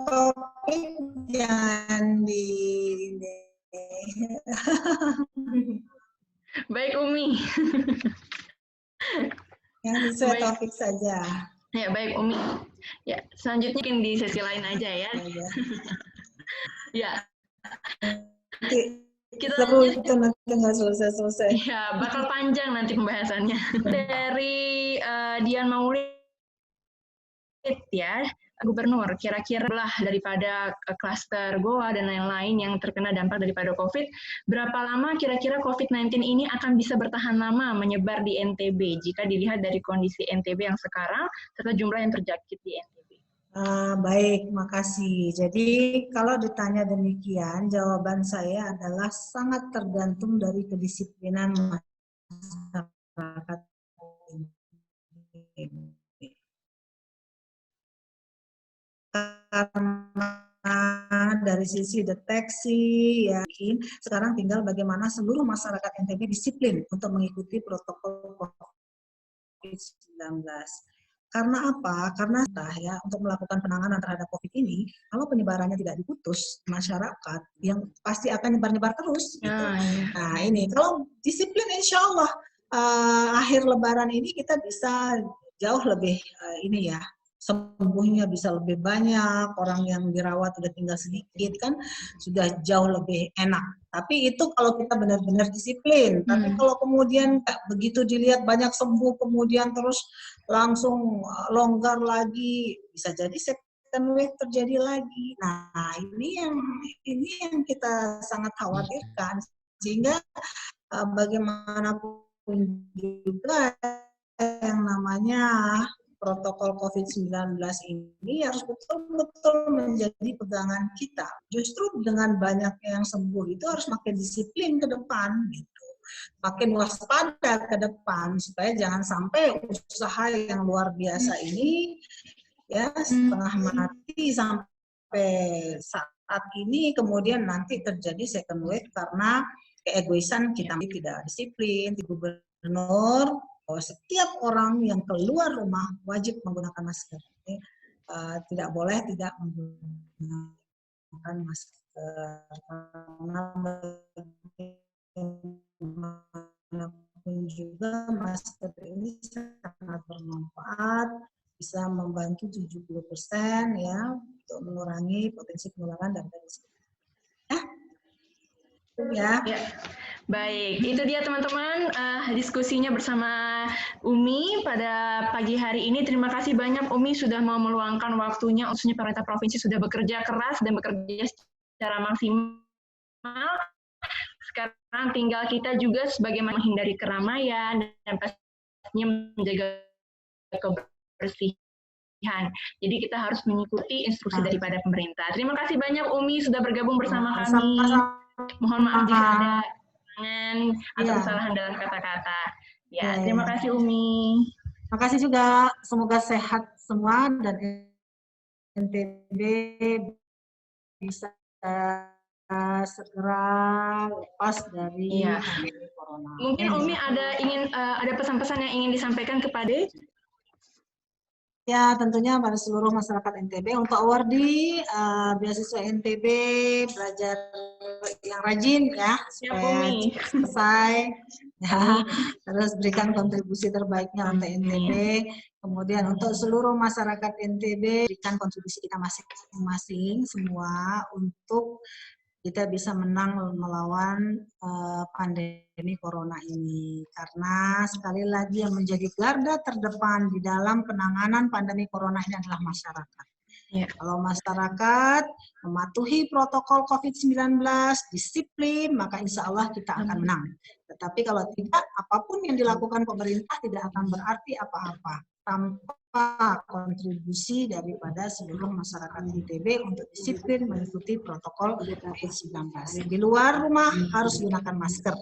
topik jangan di Baik Umi. Yang sesuai topik saja. Ya baik Umi. Ya selanjutnya mungkin di sesi lain aja ya. Ya. Kita seru itu nanti nggak selesai. Ya bakal panjang nanti pembahasannya. Dari Dian Maulid ya, Gubernur, kira-kira lah daripada klaster Goa dan lain-lain yang terkena dampak daripada COVID, berapa lama kira-kira COVID-19 ini akan bisa bertahan lama menyebar di NTB jika dilihat dari kondisi NTB yang sekarang serta jumlah yang terjangkit di NTB? Baik, makasih. Jadi kalau ditanya demikian, jawaban saya adalah sangat tergantung dari kedisiplinan masyarakat. Karena dari sisi deteksi ya sekarang tinggal bagaimana seluruh masyarakat NTB disiplin untuk mengikuti protokol COVID-19. Karena apa? Karena ya untuk melakukan penanganan terhadap COVID ini, kalau penyebarannya tidak diputus, masyarakat yang pasti akan nyebar-nyebar terus. Gitu. Nah ini kalau disiplin, insya Allah akhir Lebaran ini kita bisa jauh lebih ini ya, sembuhnya bisa lebih banyak, orang yang dirawat sudah tinggal sedikit kan, sudah jauh lebih enak. Tapi itu kalau kita benar-benar disiplin. Tapi kalau kemudian begitu dilihat banyak sembuh, kemudian terus langsung longgar lagi, bisa jadi second wave terjadi lagi. Nah ini yang kita sangat khawatirkan. Sehingga bagaimanapun juga yang namanya protokol COVID-19 ini harus betul-betul menjadi pegangan kita. Justru dengan banyaknya yang sembuh itu harus makin disiplin ke depan, gitu. Makin waspada ke depan supaya jangan sampai usaha yang luar biasa ini ya setengah mati sampai saat ini kemudian nanti terjadi second wave karena keegoisan kita tidak disiplin. Di Gubernur bahwa setiap orang yang keluar rumah wajib menggunakan masker. Tidak boleh tidak menggunakan masker. Karena bagaimanapun juga masker ini sangat bermanfaat, bisa membantu 70% ya untuk mengurangi potensi penularan dan risiko. Ya. Baik, itu dia teman-teman diskusinya bersama Umi pada pagi hari ini. Terima kasih banyak Umi sudah mau meluangkan waktunya, khususnya pemerintah provinsi sudah bekerja keras dan bekerja secara maksimal. Sekarang tinggal kita juga sebagaimana menghindari keramaian dan pastinya menjaga kebersihan. Jadi kita harus mengikuti instruksi daripada pemerintah. Terima kasih banyak Umi sudah bergabung bersama kami. Mohon maaf jika ada kekurangan atau kesalahan dalam kata-kata. Ya, terima kasih Umi. Terima kasih juga. Semoga sehat semua dan NTB bisa segera lepas dari corona. Mungkin Umi ada pesan-pesan yang ingin disampaikan kepada ya tentunya pada seluruh masyarakat NTB untuk awardee beasiswa NTB belajar yang rajin ya supaya selesai ya, terus berikan kontribusi terbaiknya untuk NTB. Kemudian untuk seluruh masyarakat NTB berikan kontribusi kita masing-masing semua untuk kita bisa menang melawan pandemi corona ini. Karena sekali lagi yang menjadi garda terdepan di dalam penanganan pandemi corona ini adalah masyarakat. Ya. Kalau masyarakat mematuhi protokol COVID-19, disiplin, maka insya Allah kita akan menang. Tetapi kalau tidak, apapun yang dilakukan pemerintah tidak akan berarti apa-apa tanpa kontribusi daripada seluruh masyarakat NTB untuk disiplin mengikuti protokol COVID-19. Di luar rumah harus gunakan masker.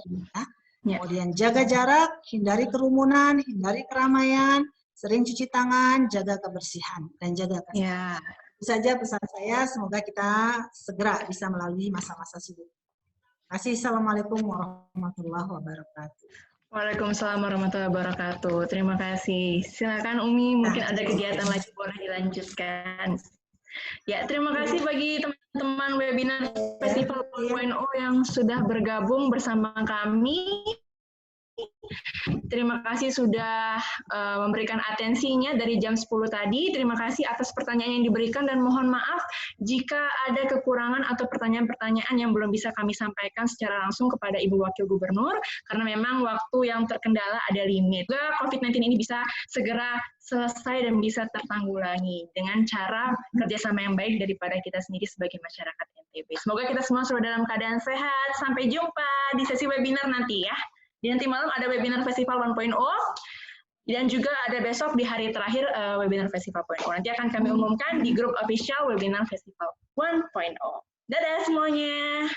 Ya. Kemudian jaga jarak, hindari kerumunan, hindari keramaian, sering cuci tangan, jaga kebersihan, dan jaga kesehatan. Ya. Itu saja pesan saya, semoga kita segera bisa melalui masa-masa sulit. Terima kasih. Assalamualaikum warahmatullahi wabarakatuh. Waalaikumsalam warahmatullahi wabarakatuh. Terima kasih. Silakan Umi, mungkin ada kegiatan lagi boleh dilanjutkan. Ya, terima kasih bagi teman-teman webinar Festival 4.0 yang sudah bergabung bersama kami. Terima kasih sudah memberikan atensinya dari jam 10 tadi. Terima kasih atas pertanyaan yang diberikan dan mohon maaf jika ada kekurangan atau pertanyaan-pertanyaan yang belum bisa kami sampaikan secara langsung kepada Ibu Wakil Gubernur karena memang waktu yang terkendala ada limit. COVID-19 ini bisa segera selesai dan bisa tertanggulangi dengan cara kerjasama yang baik daripada kita sendiri sebagai masyarakat NTB. Semoga kita semua selalu dalam keadaan sehat. Sampai jumpa di sesi webinar nanti ya. Di nanti malam ada webinar Festival 1.0 dan juga ada besok di hari terakhir webinar Festival 1.0. Nanti akan kami umumkan di grup official webinar Festival 1.0. Dadah semuanya.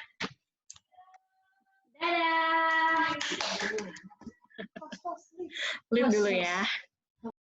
Dadah. Live dulu ya.